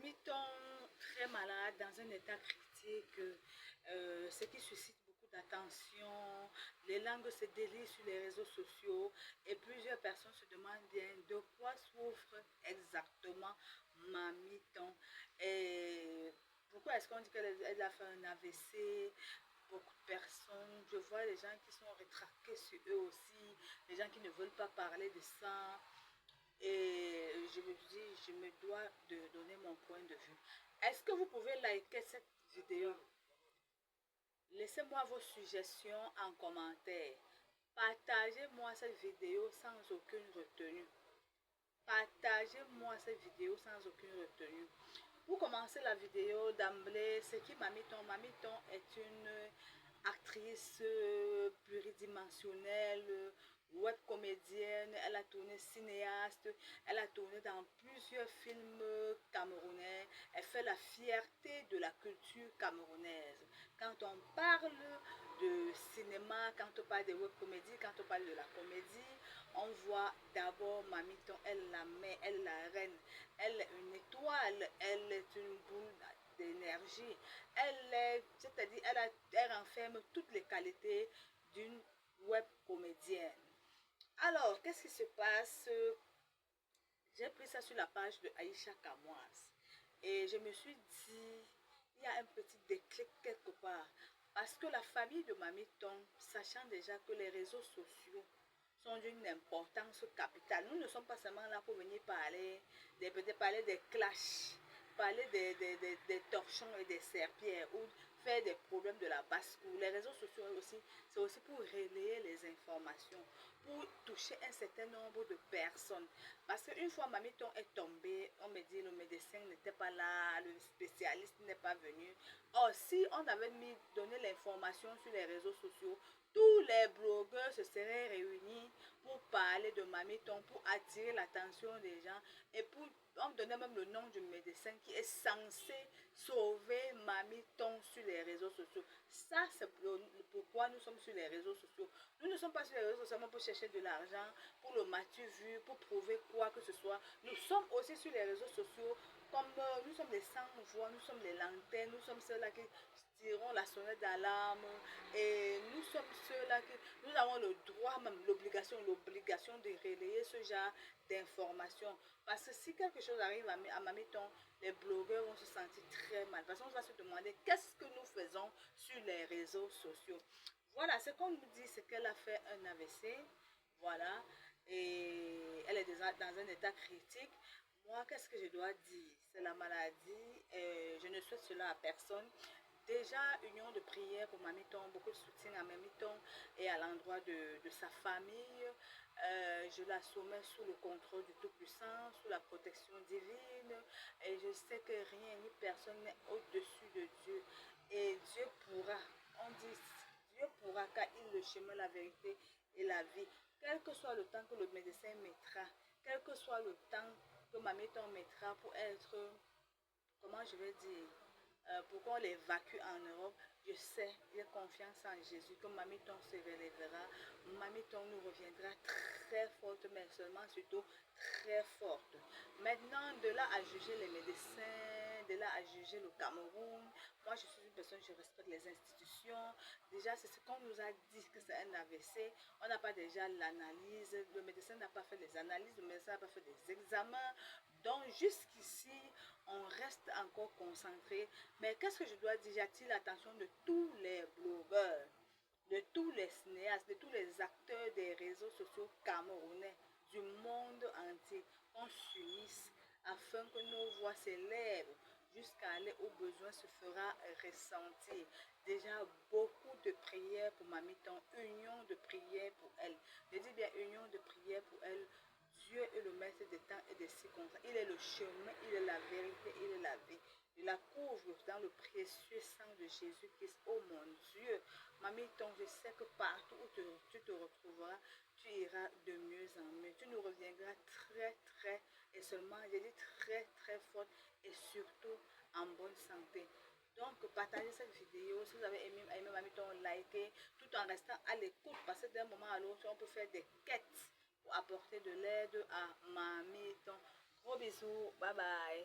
Mamiton très malade, dans un état critique, ce qui suscite beaucoup d'attention. Les langues se délient sur les réseaux sociaux et plusieurs personnes se demandent bien de quoi souffre exactement Mamiton. Et pourquoi est-ce qu'on dit qu'elle a fait un AVC? Beaucoup de personnes, je vois les gens qui sont rétraqués sur eux aussi, les gens qui ne veulent pas parler de ça. Et je me dis, je me dois de donner mon point de vue. Est-ce que vous pouvez liker cette vidéo? Laissez-moi vos suggestions en commentaire. Partagez-moi cette vidéo sans aucune retenue. Partagez-moi cette vidéo sans aucune retenue. Pour commencer la vidéo d'emblée, c'est qui Mamiton? Mamiton est une actrice pluridimensionnelle, web comédienne, elle a tourné cinéaste, elle a tourné dans plusieurs films camerounais, elle fait la fierté de la culture camerounaise. Quand on parle de cinéma, quand on parle de web comédie, quand on parle de la comédie, on voit d'abord Mamiton, elle la met, elle la reine, elle est une étoile, elle est une boule d'énergie, elle est, c'est-à-dire elle renferme toutes les qualités d'une web comédienne. Alors, qu'est-ce qui se passe? J'ai pris ça sur la page de Aïcha Kamoise et je me suis dit, il y a un petit déclic quelque part. Parce que la famille de Mamiton, sachant déjà que les réseaux sociaux sont d'une importance capitale, nous ne sommes pas seulement là pour venir parler, parler des clashs, parler des torchons et des serpillères ou faire des problèmes de la basse-cour. Les réseaux sociaux aussi, c'est aussi pour relayer les informations, pour toucher un certain nombre de personnes. Parce qu'une fois Mamiton est tombée, on me dit le médecin n'était pas là, le spécialiste n'est pas venu. Or, si on avait donné l'information sur les réseaux sociaux, tous les blogueurs se seraient réunis pour parler de Mamiton, pour attirer l'attention des gens et pour on donnait même le nom du médecin qui est censé sauver Mamiton sur les réseaux sociaux. Ça, c'est pourquoi nous sommes sur les réseaux sociaux. Nous ne sommes pas sur les réseaux sociaux pour chercher de l'argent, pour le matu vu, pour prouver quoi que ce soit. Nous sommes aussi sur les réseaux sociaux comme nous sommes les sans-voix, nous sommes les lanternes, nous sommes ceux-là qui tirons la sonnette d'alarme et nous sommes ceux-là qui nous avons le droit, même l'obligation de relayer ce genre d'informations. Parce que si quelque chose arrive à Mamiton, les blogueurs vont se sentir très mal. Parce qu'on va se demander qu'est-ce que nous faisons sur les réseaux sociaux. Voilà, ce qu'on nous dit, c'est qu'elle a fait un AVC. Voilà, et elle est déjà dans un état critique. Moi, qu'est-ce que je dois dire? C'est la maladie, et je ne souhaite cela à personne. Déjà, union de prière pour Mamiton, beaucoup de soutien à Mamiton et à l'endroit de sa famille. Je la soumets sous le contrôle du Tout-Puissant, sous la protection divine. Et je sais que rien ni personne n'est au-dessus de Dieu. Et Dieu pourra, on dit, Dieu pourra car il est le chemin, la vérité et la vie. Quel que soit le temps que le médecin mettra, quel que soit le temps que Mamiton mettra pour être, comment je vais dire, pour qu'on l'évacue en Europe, je sais, j'ai confiance en Jésus que Mamiton se relèvera, Mamiton nous reviendra très forte, mais seulement surtout très forte. Maintenant, de là à juger les médecins, de là à juger le Cameroun, moi je suis une personne, je respecte les institutions. Déjà, c'est ce qu'on nous a dit que c'est un AVC. On n'a pas déjà l'analyse, le médecin n'a pas fait les analyses, le médecin n'a pas fait des examens. Donc jusqu'ici, on reste encore concentré. Mais qu'est-ce que je dois dire? J'attire l'attention de tous les blogueurs, de tous les cinéastes, de tous les acteurs des réseaux sociaux camerounais, du monde entier. On s'unisse afin que nos voix s'élèvent jusqu'à aller au besoin se fera ressentir. Déjà, beaucoup de prières pour Mamiton, union de prières pour elle. Je dis bien union de prières pour elle. Dieu est le maître des temps et des circonstances. Il est le chemin, il est la vérité, il est la vie. Il la couvre dans le précieux sang de Jésus-Christ. Oh mon Dieu, Mamiton, je sais que partout où tu te retrouveras, tu iras de mieux en mieux. Tu nous reviendras très, très, et seulement, j'ai dit très, très fort, et surtout en bonne santé. Donc, partagez cette vidéo. Si vous avez aimé Mamiton, likez, tout en restant à l'écoute, parce que d'un moment à l'autre, on peut faire des quêtes pour apporter de l'aide à Mamiton. Gros bisous, bye bye.